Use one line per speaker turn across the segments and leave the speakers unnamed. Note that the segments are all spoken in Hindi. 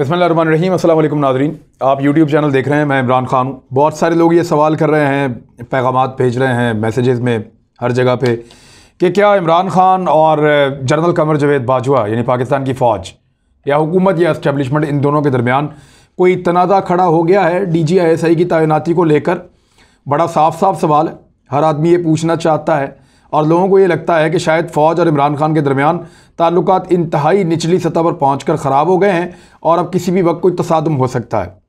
बिस्मिल्लाहिर्रहमानिर्रहीम। अस्सलाम वालेकुम नाज़रीन, आप यूट्यूब चैनल देख रहे हैं। मैं इमरान खान हूँ। बहुत सारे लोग ये सवाल कर रहे हैं, पैगामात भेज रहे हैं मैसेजेस में हर जगह पे कि क्या इमरान खान और जनरल कमर जावेद बाजवा यानी पाकिस्तान की फ़ौज या हुकूमत या इस्टेब्लिशमेंट, इन दोनों के दरमियान कोई तनाज़ा खड़ा हो गया है DGISI की तैनाती को लेकर। बड़ा साफ साफ सवाल है, हर आदमी ये पूछना चाहता है और लोगों को ये लगता है कि शायद फ़ौज और इमरान खान के दरमियान ताल्लुकात इंतहाई निचली सतह पर पहुंचकर ख़राब हो गए हैं और अब किसी भी वक्त कोई तसादुम हो सकता है।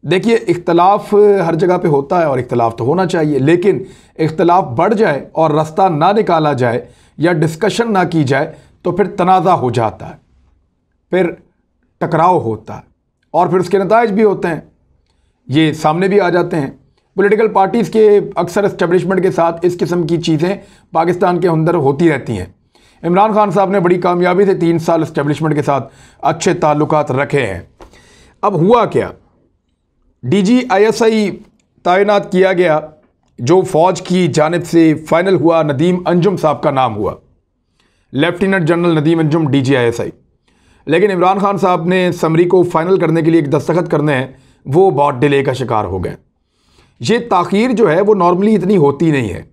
देखिए, इख्तलाफ हर जगह पे होता है और इख्तलाफ तो होना चाहिए, लेकिन इख्तलाफ बढ़ जाए और रास्ता ना निकाला जाए या डिस्कशन ना की जाए तो फिर तनाज़ा हो जाता है, फिर टकराव होता है और फिर उसके नताइज भी होते हैं, ये सामने भी आ जाते हैं। पॉलिटिकल पार्टीज़ के अक्सर इस्टेब्लिशमेंट के साथ इस किस्म की चीज़ें पाकिस्तान के अंदर होती रहती हैं। इमरान खान साहब ने बड़ी कामयाबी से 3 साल इस्टेब्लिशमेंट के साथ अच्छे ताल्लुकात रखे हैं। अब हुआ क्या, DGISI तैनात किया गया, जो फ़ौज की जानिब से फ़ाइनल हुआ, नदीम अंजुम साहब का नाम हुआ, lieutenant general Nadeem Anjum DGISI। लेकिन इमरान खान साहब ने समरी को फ़ाइनल करने के लिए एक दस्तखत करने हैं, वो बहुत डिले का शिकार हो गए। ये ताख़ीर जो है वो नॉर्मली इतनी होती नहीं है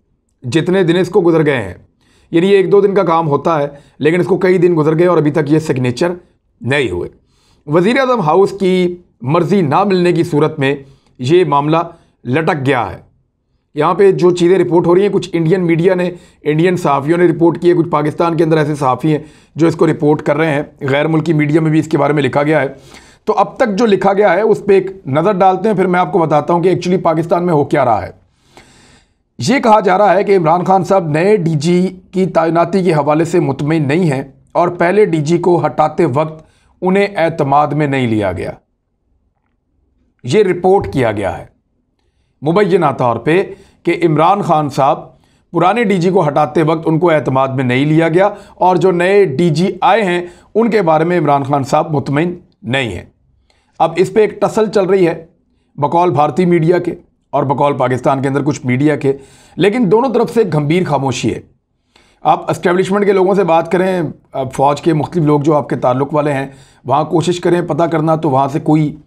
जितने दिन इसको गुजर गए हैं। यानी ये 1-2 दिन का काम होता है, लेकिन इसको कई दिन गुजर गए और अभी तक ये सिग्नेचर नहीं हुए। वज़ीर-ए-आज़म हाउस की मर्ज़ी ना मिलने की सूरत में ये मामला लटक गया है। यहाँ पे जो चीज़ें रिपोर्ट हो रही हैं, कुछ इंडियन मीडिया ने, इंडियन सहाफ़ियों ने रिपोर्ट की है, कुछ पाकिस्तान के अंदर ऐसे सहाफ़ी हैं जो इसको रिपोर्ट कर रहे हैं, गैर मुल्की मीडिया में भी इसके बारे में लिखा गया है। तो अब तक जो लिखा गया है उस पर एक नज़र डालते हैं, फिर मैं आपको बताता हूँ कि एक्चुअली पाकिस्तान में हो क्या रहा है। ये कहा जा रहा है कि इमरान खान साहब नए DG की तैनाती के हवाले से मुतमईन नहीं हैं और पहले DG को हटाते वक्त उन्हें एतमाद में नहीं लिया गया। ये रिपोर्ट किया गया है मुबैना तौर पे कि इमरान खान साहब पुराने DG को हटाते वक्त उनको एतमाद में नहीं लिया गया और जो नए DG आए हैं उनके बारे में इमरान खान साहब मुतमईन नहीं हैं। अब इस पे एक टसल चल रही है बकौल भारतीय मीडिया के और बकौल पाकिस्तान के अंदर कुछ मीडिया के, लेकिन दोनों तरफ से गंभीर खामोशी है। आप एस्टेब्लिशमेंट के लोगों से बात करें, फ़ौज के मुख्तलिफ लोग जो आपके ताल्लुक़ वाले हैं, वहाँ कोशिश करें पता करना, तो वहाँ से कोई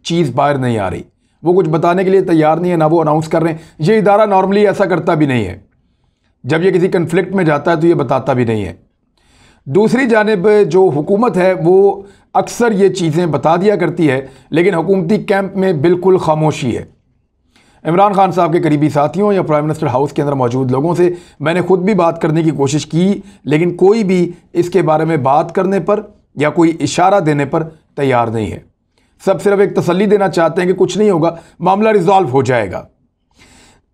चीज़ बाहर नहीं आ रही। वो कुछ बताने के लिए तैयार नहीं है, ना वो अनाउंस कर रहे हैं। ये इदारा नॉर्मली ऐसा करता भी नहीं है, जब ये किसी कन्फ्लिक्ट में जाता है तो ये बताता भी नहीं है। दूसरी जानिब जो हुकूमत है वो अक्सर ये चीज़ें बता दिया करती है, लेकिन हुकूमती कैंप में बिल्कुल खामोशी है। इमरान खान साहब के करीबी साथियों या प्राइम मिनिस्टर हाउस के अंदर मौजूद लोगों से मैंने खुद भी बात करने की कोशिश की, लेकिन कोई भी इसके बारे में बात करने पर या कोई इशारा देने पर तैयार नहीं है। सब सिर्फ एक तसल्ली देना चाहते हैं कि कुछ नहीं होगा, मामला रिजॉल्व हो जाएगा।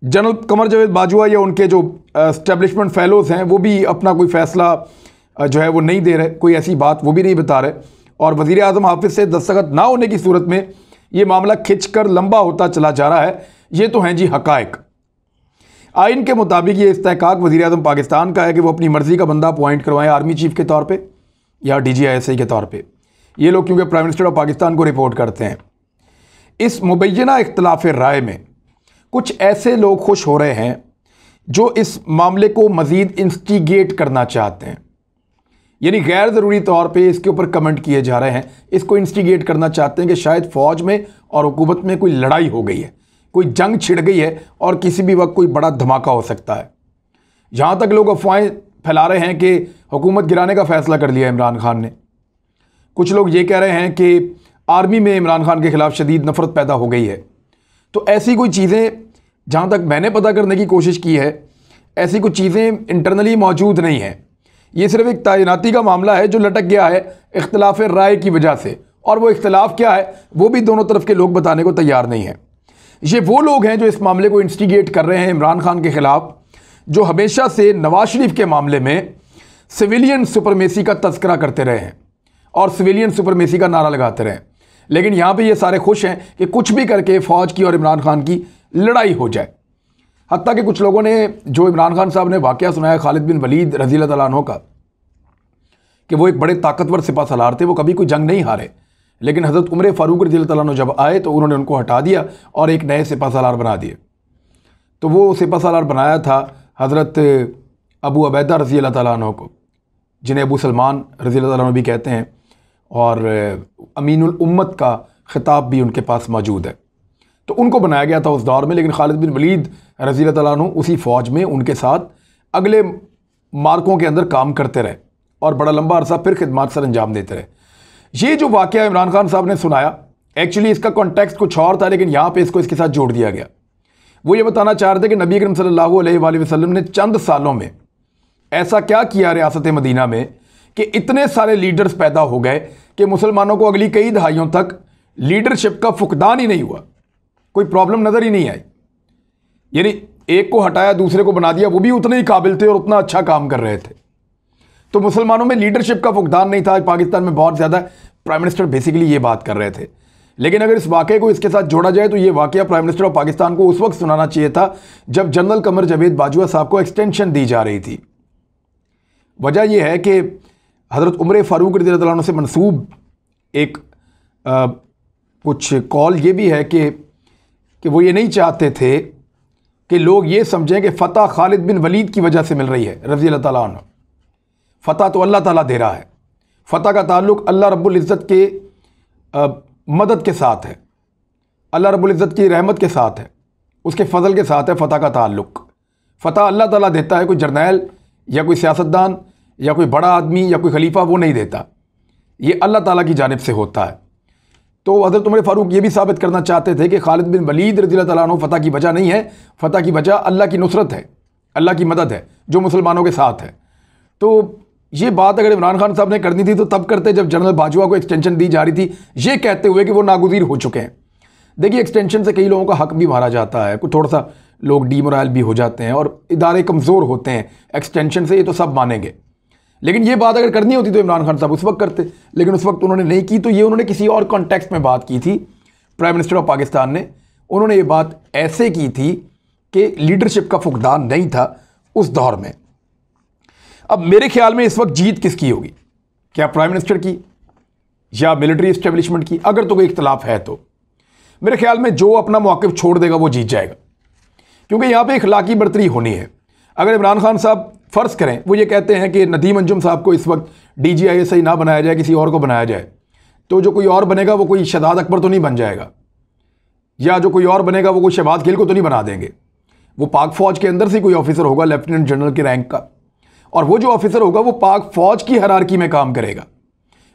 जनरल कमर जावेद बाजवा या उनके जो एस्टेब्लिशमेंट फेलोज़ हैं वो भी अपना कोई फ़ैसला जो है वो नहीं दे रहे, कोई ऐसी बात वो भी नहीं बता रहे, और वज़ीर-ए-आज़म हाफिज़ से दस्तखत ना होने की सूरत में ये मामला खिंचकर लंबा होता चला जा रहा है। ये तो हैं जी हक़ाइक़। आइन के मुताबिक ये इस्तेहक़ाक़ वज़ीर-ए-आज़म पाकिस्तान का है कि वो अपनी मर्ज़ी का बंदा अपॉइंट करवाएं आर्मी चीफ़ के तौर पे या DGISI के तौर पे। ये लोग क्योंकि प्राइम मिनिस्टर ऑफ पाकिस्तान को रिपोर्ट करते हैं। इस मुबैना इख्तिलाफ़ राय में कुछ ऐसे लोग खुश हो रहे हैं जो इस मामले को मज़ीद इंस्टिगेट करना चाहते हैं, यानी गैर ज़रूरी तौर पे इसके ऊपर कमेंट किए जा रहे हैं, इसको इंस्टिगेट करना चाहते हैं कि शायद फ़ौज में और हुकूमत में कोई लड़ाई हो गई है, कोई जंग छिड़ गई है और किसी भी वक्त कोई बड़ा धमाका हो सकता है। यहाँ तक लोग अफवाहें फैला रहे हैं कि हुकूमत गिराने का फ़ैसला कर लिया इमरान खान ने। कुछ लोग ये कह रहे हैं कि आर्मी में इमरान खान के ख़िलाफ़ शदीद नफ़रत पैदा हो गई है। तो ऐसी कोई चीज़ें, जहाँ तक मैंने पता करने की कोशिश की है, ऐसी कुछ चीज़ें इंटरनली मौजूद नहीं हैं। ये सिर्फ एक तैनाती का मामला है जो लटक गया है इख्तिलाफ़ राय की वजह से, और वो इख्तिलाफ़ क्या है वो भी दोनों तरफ के लोग बताने को तैयार नहीं हैं। ये वो लोग हैं जो इस मामले को इंस्टिगेट कर रहे हैं इमरान खान के ख़िलाफ़, जो हमेशा से नवाज शरीफ के मामले में सिविलियन सुपरमेसी का तज़किरा करते रहे हैं और सिविलियन सुपरमेसी का नारा लगाते रहे। लेकिन यहाँ पे ये सारे खुश हैं कि कुछ भी करके फ़ौज की और इमरान खान की लड़ाई हो जाए। हत्ता कि कुछ लोगों ने जो इमरान खान साहब ने वाक़या सुनाया खालिद बिन वलीद रज़ी अल्लाह तआला अन्हु का, कि वो एक बड़े ताकतवर सिपह सलार थे, वो कभी कोई जंग नहीं हारे, लेकिन हज़रत उमर फ़ारूक रज़ी अल्लाह तआला अन्हु जब आए तो उन्होंने उनको हटा दिया और एक नए सिपह सलार बना दिए। तो वो सिपह सलार बनाया था हज़रत अबू उबैदा रज़ी अल्लाह तआला अन्हु को, जिन्हें अबू सलमान रज़ी अल्लाह तआला अन्हु भी कहते हैं, और अमीनुल उम्मत का खिताब भी उनके पास मौजूद है। तो उनको बनाया गया था उस दौर में, लेकिन खालिद बिन वलीद रज़ी अल्लाह तआला अन्हु उसी फ़ौज में उनके साथ अगले मार्कों के अंदर काम करते रहे और बड़ा लंबा अरसा फिर खिदमत सर अंजाम देते रहे। ये जो वाक़या इमरान खान साहब ने सुनाया, एक्चुअली इसका कॉन्टेक्स्ट कुछ और था, लेकिन यहाँ पे इसको इसके साथ जोड़ दिया गया। वो ये बताना चाह रहे थे कि नबी अकरम सल्लल्लाहु अलैहि वसल्लम ने चंद सालों में ऐसा क्या किया रियासत मदीना में कि इतने सारे लीडर्स पैदा हो गए कि मुसलमानों को अगली कई दहाइयों तक लीडरशिप का फुकदान ही नहीं हुआ, कोई प्रॉब्लम नज़र ही नहीं आई। यानी एक को हटाया दूसरे को बना दिया, वो भी उतने ही काबिल थे और उतना अच्छा काम कर रहे थे। तो मुसलमानों में लीडरशिप का फुकदान नहीं था। पाकिस्तान में बहुत ज़्यादा प्राइम मिनिस्टर बेसिकली ये बात कर रहे थे। लेकिन अगर इस वाक़े को इसके साथ जोड़ा जाए तो ये वाक़या प्राइम मिनिस्टर ऑफ पाकिस्तान को उस वक्त सुनाना चाहिए था जब जनरल कमर जावेद बाजवा साहब को एक्सटेंशन दी जा रही थी। वजह यह है कि हज़रत उमर फ़ारूक रज़ियल्लाहु अन्हु से मंसूब एक कुछ कॉल ये भी है कि वो ये नहीं चाहते थे कि लोग ये समझें कि फ़तह खालिद बिन वलीद की वजह से मिल रही है रज़ी अल्लाह तआला अन्हु। फ़तह तो अल्लाह ताला दे रहा है। फ़तह का ताल्लुक़ अल्लाह रब्बुल इज़्ज़त के मदद के साथ है, अल्लाह रब्बुल इज़्ज़त की रहमत के साथ है, उसके फ़ज़ल के साथ है फ़तह का ताल्लुक़। फ़तह अल्लाह ताला देता है, कोई जर्नैल या कोई सियासतदान या कोई बड़ा आदमी या कोई खलीफा वो नहीं देता, ये अल्लाह ताला की जानिब से होता है। तो हज़रत उमर फ़ारूक ये भी साबित करना चाहते थे कि खालिद बिन वलीद रज़ी अल्लाह तआला अन्हु फ़तह की वजह नहीं है, फ़तह की वजह अल्लाह की नुसरत है, अल्लाह की मदद है जो मुसलमानों के साथ है। तो ये बात अगर इमरान खान साहब ने करनी थी तो तब करते जब जनरल बाजवा को एक्सटेंशन दी जा रही थी, ये कहते हुए कि वो नागुज़ीर हो चुके हैं। देखिए, एक्सटेंशन से कई लोगों का हक भी मारा जाता है, कुछ थोड़ा सा लोग डीमोरल भी हो जाते हैं और इदारे कमज़ोर होते हैं एक्सटेंशन से, ये तो सब मानेंगे। लेकिन ये बात अगर करनी होती तो इमरान खान साहब उस वक्त करते, लेकिन उस वक्त उन्होंने नहीं की। तो ये उन्होंने किसी और कॉन्टेक्स्ट में बात की थी। प्राइम मिनिस्टर ऑफ पाकिस्तान ने उन्होंने ये बात ऐसे की थी कि लीडरशिप का फुकदान नहीं था उस दौर में। अब मेरे ख्याल में इस वक्त जीत किसकी होगी, क्या प्राइम मिनिस्टर की या मिलिट्री इस्टेब्लिशमेंट की? अगर तो कोई इख्तलाफ है तो मेरे ख्याल में जो अपना मौक़िफ़ छोड़ देगा वो जीत जाएगा, क्योंकि यहाँ पे इखलाकी बरतरी होनी है। अगर इमरान खान साहब फ़र्ज़ करें वो ये कहते हैं कि नदीम अंजुम साहब को इस वक्त DGISI ना बनाया जाए, किसी और को बनाया जाए, तो जो कोई और बनेगा वो कोई शहजाद अकबर तो नहीं बन जाएगा, या जो कोई और बनेगा वो कोई शहबाज गिल को तो नहीं बना देंगे। वो पाक फ़ौज के अंदर से कोई ऑफिसर होगा लेफ्टिनेंट जनरल के रैंक का, और वो जो ऑफिसर होगा वो पाक फ़ौज की हायरार्की में काम करेगा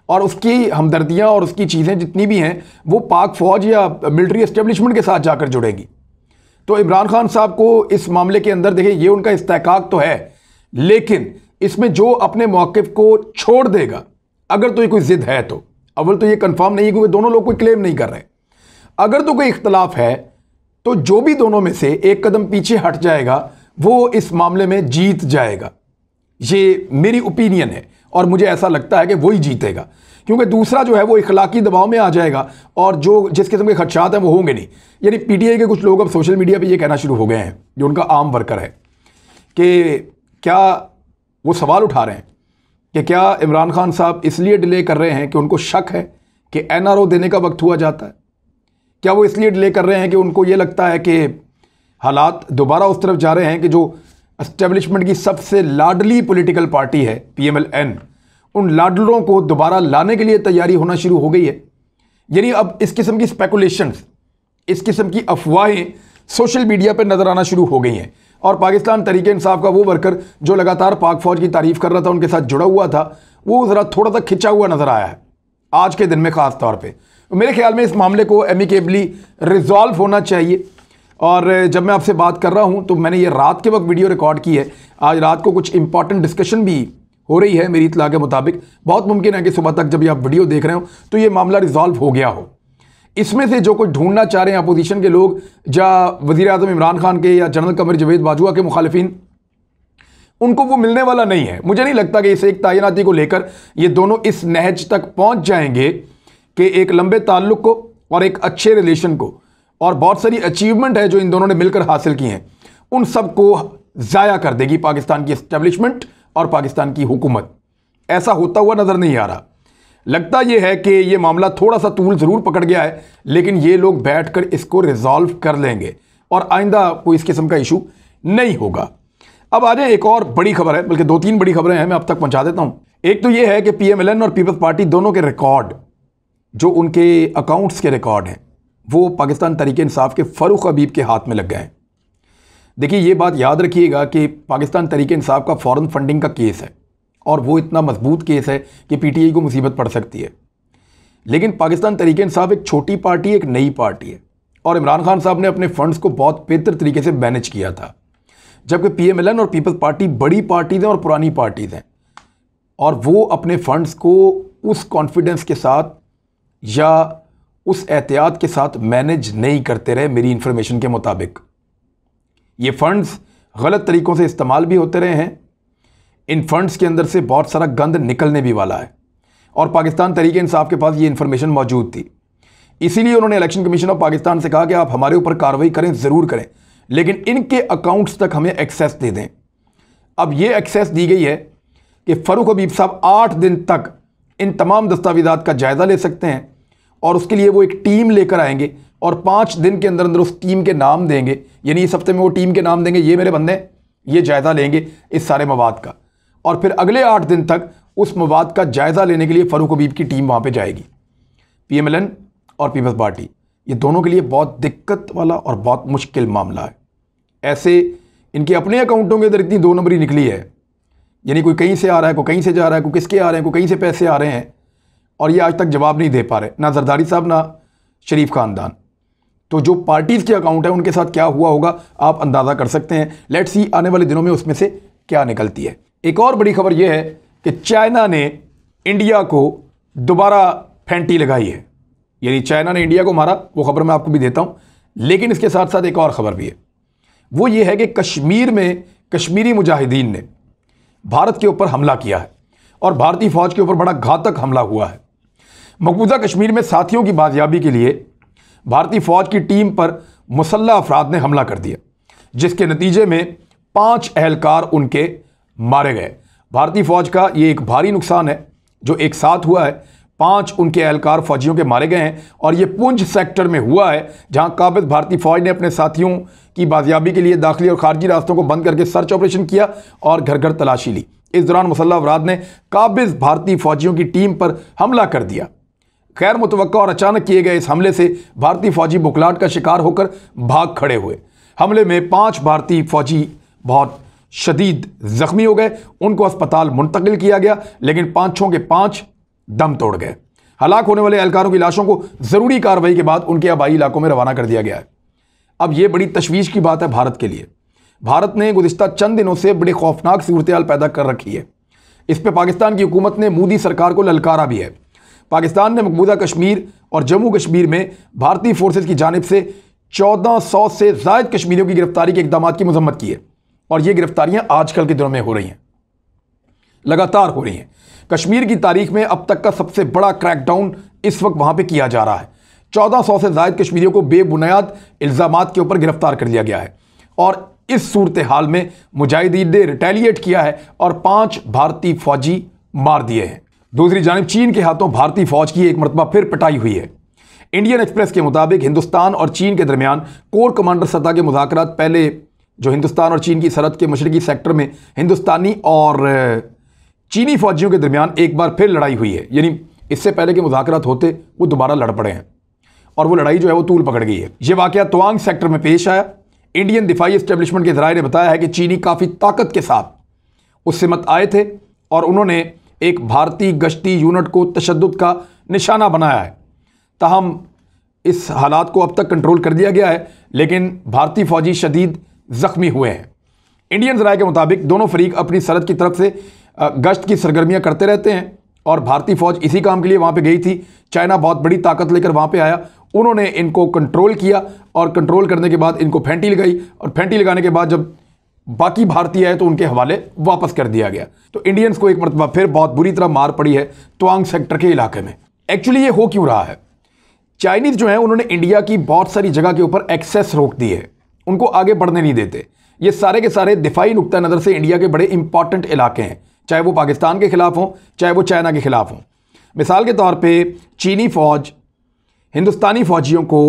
और उसकी हमदर्दियाँ और उसकी चीज़ें जितनी भी हैं वो पाक फ़ौज या मिलिट्री इस्टेब्लिशमेंट के साथ जाकर जुड़ेगी। तो इमरान खान साहब को इस मामले के अंदर देखिए, ये उनका इस्तेहकाक तो है, लेकिन इसमें जो अपने मौक़िफ़ को छोड़ देगा, अगर तो ये कोई ज़िद है तो अव्वल तो ये कंफर्म नहीं है क्योंकि दोनों लोग कोई क्लेम नहीं कर रहे। अगर तो कोई इख्तलाफ है तो जो भी दोनों में से एक कदम पीछे हट जाएगा वो इस मामले में जीत जाएगा। ये मेरी ओपिनियन है और मुझे ऐसा लगता है कि वही जीतेगा, क्योंकि दूसरा जो है वो इखलाकी दबाव में आ जाएगा और जो जिस किस्म के खदशात हैं वो होंगे नहीं। यानी PTI के कुछ लोग अब सोशल मीडिया पे ये कहना शुरू हो गए हैं, जो उनका आम वर्कर है, कि क्या वो सवाल उठा रहे हैं कि क्या इमरान खान साहब इसलिए डिले कर रहे हैं कि उनको शक है कि NRO देने का वक्त हुआ जाता है? क्या वो इसलिए डिले कर रहे हैं कि उनको ये लगता है कि हालात दोबारा उस तरफ जा रहे हैं कि जो एस्टेब्लिशमेंट की सबसे लाडली पॉलिटिकल पार्टी है PMLN, उन लाडलों को दोबारा लाने के लिए तैयारी होना शुरू हो गई है? यानी अब इस किस्म की स्पेकुलेशंस, इस किस्म की अफवाहें सोशल मीडिया पर नज़र आना शुरू हो गई हैं और पाकिस्तान तहरीक इंसाफ का वो वर्कर जो लगातार पाक फ़ौज की तारीफ़ कर रहा था, उनके साथ जुड़ा हुआ था, वो ज़रा थोड़ा सा खिंचा हुआ नज़र आया है आज के दिन में ख़ास तौर पर। मेरे ख्याल में इस मामले को एमिकेबली रिजॉल्व होना चाहिए। और जब मैं आपसे बात कर रहा हूं तो मैंने ये रात के वक्त वीडियो रिकॉर्ड की है। आज रात को कुछ इंपॉर्टेंट डिस्कशन भी हो रही है मेरी इत्तला के मुताबिक। बहुत मुमकिन है कि सुबह तक जब ये आप वीडियो देख रहे हो तो ये मामला रिजॉल्व हो गया हो। इसमें से जो कुछ ढूंढना चाह रहे हैं अपोजिशन के लोग, या वज़ीर आज़म इमरान खान के या जनरल कमर जावेद बाजवा के मुखालिफिन, उनको वो मिलने वाला नहीं है। मुझे नहीं लगता कि इस एक तैनाती को लेकर ये दोनों इस नहज तक पहुँच जाएंगे कि एक लंबे ताल्लुक़ को और एक अच्छे रिलेशन को और बहुत सारी अचीवमेंट है जो इन दोनों ने मिलकर हासिल की हैं, उन सब को ज़ाया कर देगी पाकिस्तान की एस्टेब्लिशमेंट और पाकिस्तान की हुकूमत। ऐसा होता हुआ नज़र नहीं आ रहा। लगता यह है कि ये मामला थोड़ा सा तूल ज़रूर पकड़ गया है, लेकिन ये लोग बैठकर इसको रिजॉल्व कर लेंगे और आइंदा कोई इस किस्म का इशू नहीं होगा। अब आ जाए एक और बड़ी खबर है, बल्कि 2-3 बड़ी खबरें हैं, मैं अब तक पहुँचा देता हूँ। एक तो ये है कि पीएमएलएन और पीपल्स पार्टी दोनों के रिकॉर्ड, जो उनके अकाउंट्स के रिकॉर्ड हैं, वो पाकिस्तान तहरीक इंसाफ के फ़ारूक हबीब के हाथ में लग गए हैं। देखिए, ये बात याद रखिएगा कि पाकिस्तान तहरीक इंसाफ का फॉरेन फंडिंग का केस है और वो इतना मजबूत केस है कि पीटीआई को मुसीबत पड़ सकती है। लेकिन पाकिस्तान तहरीक इंसाफ एक छोटी पार्टी, एक नई पार्टी है और इमरान खान साहब ने अपने फंड्स को बहुत बेहतर तरीके से मैनेज किया था, जबकि पीएमएलएन और पीपल्स पार्टी बड़ी पार्टीज़ हैं और पुरानी पार्टीज़ हैं और वो अपने फंड्स को उस कॉन्फिडेंस के साथ या उस एहतियात के साथ मैनेज नहीं करते रहे। मेरी इंफॉर्मेशन के मुताबिक ये फंड्स गलत तरीक़ों से इस्तेमाल भी होते रहे हैं। इन फंड्स के अंदर से बहुत सारा गंद निकलने भी वाला है और पाकिस्तान तहरीक इंसाफ के पास ये इन्फॉर्मेशन मौजूद थी। इसीलिए उन्होंने इलेक्शन कमीशन ऑफ पाकिस्तान से कहा कि आप हमारे ऊपर कार्रवाई करें, ज़रूर करें, लेकिन इनके अकाउंट्स तक हमें एक्सेस दे दें। अब ये एक्सेस दी गई है कि फ़ारूक हबीब साहब 8 दिन तक इन तमाम दस्तावेज़ात का जायज़ा ले सकते हैं और उसके लिए वो एक टीम लेकर आएंगे और 5 दिन के अंदर अंदर उस टीम के नाम देंगे। यानी इस हफ्ते में वो टीम के नाम देंगे, ये मेरे बंदे, ये जायज़ा लेंगे इस सारे मवाद का, और फिर अगले 8 दिन तक उस मवाद का जायज़ा लेने के लिए फ़ारूक हबीब की टीम वहाँ पे जाएगी। पीएमएलएन और पीपल्स पार्टी, ये दोनों के लिए बहुत दिक्कत वाला और बहुत मुश्किल मामला है। ऐसे इनके अपने अकाउंटों के अंदर इतनी 2 नंबरी निकली है, यानी कोई कहीं से आ रहा है, कोई कहीं से जा रहा है, कोई किसके आ रहे हैं, कोई कहीं से पैसे आ रहे हैं और ये आज तक जवाब नहीं दे पा रहे, ना जरदारी साहब ना शरीफ खानदान। तो जो पार्टीज़ के अकाउंट है उनके साथ क्या हुआ होगा आप अंदाज़ा कर सकते हैं। लेट्स सी आने वाले दिनों में उसमें से क्या निकलती है। एक और बड़ी खबर यह है कि चाइना ने इंडिया को दोबारा फेंटी लगाई है, यानी चाइना ने इंडिया को मारा, वो खबर मैं आपको भी देता हूँ। लेकिन इसके साथ साथ एक और ख़बर भी है, वो ये है कि कश्मीर में कश्मीरी मुजाहिदीन ने भारत के ऊपर हमला किया है और भारतीय फ़ौज के ऊपर बड़ा घातक हमला हुआ है। मकबूजा कश्मीर में साथियों की बाजियाबी के लिए भारतीय फ़ौज की टीम पर मुसल्लह अफराद ने हमला कर दिया, जिसके नतीजे में 5 एहलकार उनके मारे गए। भारतीय फ़ौज का ये एक भारी नुकसान है जो एक साथ हुआ है। 5 उनके एहलकार फ़ौजियों के मारे गए हैं और ये पुंछ सेक्टर में हुआ है, जहां काबिज भारतीय फ़ौज ने अपने साथियों की बाजियाबी के लिए दाखिली और खारजी रास्तों को बंद करके सर्च ऑपरेशन किया और घर घर तलाशी ली। इस दौरान मुसल्लह अफराद ने काबिज भारतीय फ़ौजियों की टीम पर हमला कर दिया। खैर मुतवक्का और अचानक किए गए इस हमले से भारतीय फ़ौजी बुखलाहट का शिकार होकर भाग खड़े हुए। हमले में 5 भारतीय फ़ौजी बहुत शदीद ज़ख्मी हो गए, उनको अस्पताल मुंतकिल किया गया, लेकिन 5 के 5 दम तोड़ गए। हलाक होने वाले एहलकारों की लाशों को ज़रूरी कार्रवाई के बाद उनके आबाई इलाकों में रवाना कर दिया गया है। अब यह बड़ी तशवीश की बात है भारत के लिए। भारत ने गुज़िश्ता चंद दिनों से बड़ी खौफनाक सूरत हाल पैदा कर रखी है। इस पर पाकिस्तान की हुकूमत ने मोदी सरकार को ललकारा भी है। पाकिस्तान ने मकबूजा कश्मीर और जम्मू कश्मीर में भारतीय फोर्सेज की जानिब से 1400 से ज़ायद कश्मीरियों की गिरफ्तारी के इक़दाम की मजम्मत की है और ये गिरफ्तारियां आजकल के दिनों में हो रही हैं, लगातार हो रही हैं। कश्मीर की तारीख में अब तक का सबसे बड़ा क्रैकडाउन इस वक्त वहां पे किया जा रहा है। 1400 से ज़ायद कश्मीरियों को बेबुनियाद इल्ज़ामात के ऊपर गिरफ्तार कर लिया गया है और इस सूरत हाल में मुजाहिदीन ने रिटेलिएट किया है और 5 भारतीय फौजी मार दिए हैं। दूसरी जानिब चीन के हाथों भारतीय फौज की एक मरतबा फिर पिटाई हुई है। इंडियन एक्सप्रेस के मुताबिक हिंदुस्तान और चीन के दरमियान कोर कमांडर सतह के मुज़ाकरात पहले जो हिंदुस्तान और चीन की सरहद के मशरकी सेक्टर में हिंदुस्तानी और चीनी फौजियों के दरमियान एक बार फिर लड़ाई हुई है। यानी इससे पहले के मुज़ाकरात होते वो दोबारा लड़ पड़े हैं और वो लड़ाई जो है वो तूल पकड़ गई है। ये वाक़या तवांग सेक्टर में पेश आया। इंडियन दिफाई एस्टेब्लिशमेंट के ज़राए ने बताया है कि चीनी काफ़ी ताकत के साथ उस सिमत आए थे और उन्होंने एक भारतीय गश्ती यूनिट को तशद्दुद का निशाना बनाया है। ताहम इस हालात को अब तक कंट्रोल कर दिया गया है, लेकिन भारतीय फौजी शदीद ज़ख्मी हुए हैं। इंडियन ज़राए के मुताबिक दोनों फरीक अपनी सरहद की तरफ से गश्त की सरगर्मियां करते रहते हैं और भारतीय फ़ौज इसी काम के लिए वहाँ पे गई थी। चाइना बहुत बड़ी ताकत लेकर वहाँ पे आया, उन्होंने इनको कंट्रोल किया और कंट्रोल करने के बाद इनको फेंटी लगाई और फेंटी लगाने के बाद जब बाकी भारतीय आए तो उनके हवाले वापस कर दिया गया। तो इंडियंस को एक मरतबा फिर बहुत बुरी तरह मार पड़ी है तवांग सेक्टर के इलाके में। एक्चुअली ये हो क्यों रहा है? चाइनीज़ जो है उन्होंने इंडिया की बहुत सारी जगह के ऊपर एक्सेस रोक दी है, उनको आगे बढ़ने नहीं देते। ये सारे के सारे दिफाई नुक्ता नज़र से इंडिया के बड़े इंपॉर्टेंट इलाके हैं, चाहे वो पाकिस्तान के खिलाफ हों चाहे वो चाइना के खिलाफ हों। मिसाल के तौर पे चीनी फ़ौज हिंदुस्तानी फ़ौजियों को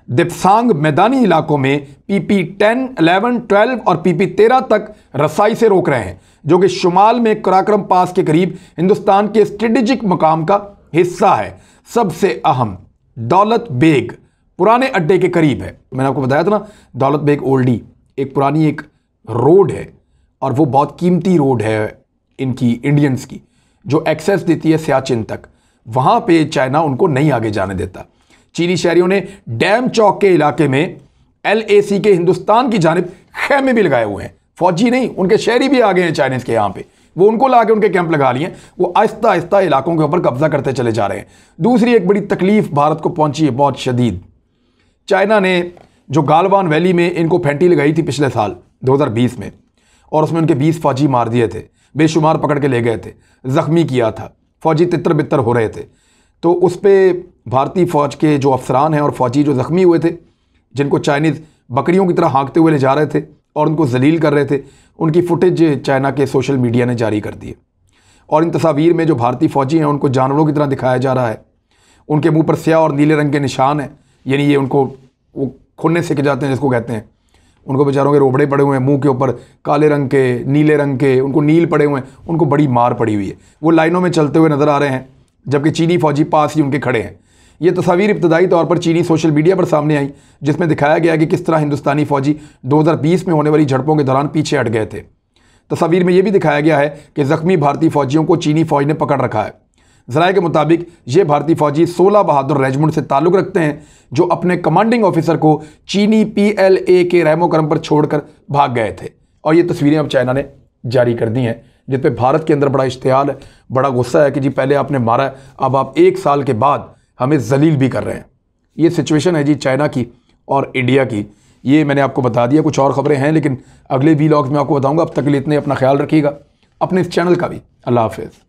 दिप्सांग मैदानी इलाकों में PP-10, 11, 12 और PP-13 तक रसाई से रोक रहे हैं, जो कि शुमाल में कराक्रम पास के करीब हिंदुस्तान के स्ट्रेटेजिक मकाम का हिस्सा है। सबसे अहम दौलत बेग पुराने अड्डे के करीब है। मैंने आपको बताया था ना, दौलत बेग ओल्डी एक पुरानी एक रोड है और वो बहुत कीमती रोड है इनकी इंडियंस की, जो एक्सेस देती है सियाचिन तक। वहाँ पे चाइना उनको नहीं आगे जाने देता। चीनी शहरियों ने डैम चौक के इलाके में LAC के हिंदुस्तान की जानिब खेमे भी लगाए हुए हैं। फौजी नहीं, उनके शहरी भी आ गए हैं चाइनीज़ के यहाँ पे, वो उनको ला के उनके कैंप लगा लिए। वो आहिस्ता आहिस्ता इलाकों के ऊपर कब्जा करते चले जा रहे हैं। दूसरी एक बड़ी तकलीफ भारत को पहुंची है, बहुत शदीद। चाइना ने जो गालवान वैली में इनको फैंटी लगाई थी पिछले साल 2020 में, और उसमें उनके 20 फौजी मार दिए थे, बेशुमार पकड़ के ले गए थे, ज़ख्मी किया था, फौजी तितर बितर हो रहे थे। तो उस पर भारतीय फ़ौज के जो अफसरान हैं और फौजी जो ज़ख्मी हुए थे, जिनको चाइनीज़ बकरियों की तरह हाँकते हुए ले जा रहे थे और उनको जलील कर रहे थे, उनकी फुटेज चाइना के सोशल मीडिया ने जारी कर दी है। और इन तस्वीर में जो भारतीय फ़ौजी हैं उनको जानवरों की तरह दिखाया जा रहा है। उनके मुंह पर स्याह और नीले रंग के निशान हैं, यानी ये उनको वो खुन्ने से के जाते हैं जिसको कहते हैं। उनको बेचारों के रोबड़े पड़े हुए हैं मुंह के ऊपर, काले रंग के, नीले रंग के, उनको नील पड़े हुए हैं, उनको बड़ी मार पड़ी हुई है। वो लाइनों में चलते हुए नज़र आ रहे हैं, जबकि चीनी फ़ौजी पास ही उनके खड़े हैं। ये तस्वीर इब्तदाई तौर पर चीनी सोशल मीडिया पर सामने आई, जिसमें दिखाया गया कि किस तरह हिंदुस्तानी फ़ौजी 2020 में होने वाली झड़पों के दौरान पीछे हट गए थे। तस्वीर में यह भी दिखाया गया है कि ज़ख्मी भारतीय फ़ौजियों को चीनी फ़ौज ने पकड़ रखा है। ज़राए के मुताबिक ये भारतीय फ़ौजी 16 बहादुर रेजिमेंट से ताल्लुक़ रखते हैं, जो अपने कमांडिंग ऑफिसर को चीनी PLA के रहमो करम पर छोड़कर भाग गए थे। और ये तस्वीरें अब चाइना ने जारी कर दी हैं, जिस पे भारत के अंदर बड़ा इश्तिहाल है, बड़ा गुस्सा है कि जी पहले आपने मारा है, अब आप 1 साल के बाद हमें जलील भी कर रहे हैं। ये सिचुएशन है जी चाइना की और इंडिया की। ये मैंने आपको बता दिया, कुछ और ख़बरें हैं लेकिन अगले वीलॉग्स में आपको बताऊंगा। अब तक के लिए इतने, अपना ख्याल रखिएगा, अपने इस चैनल का भी। अल्लाह हाफ़िज़।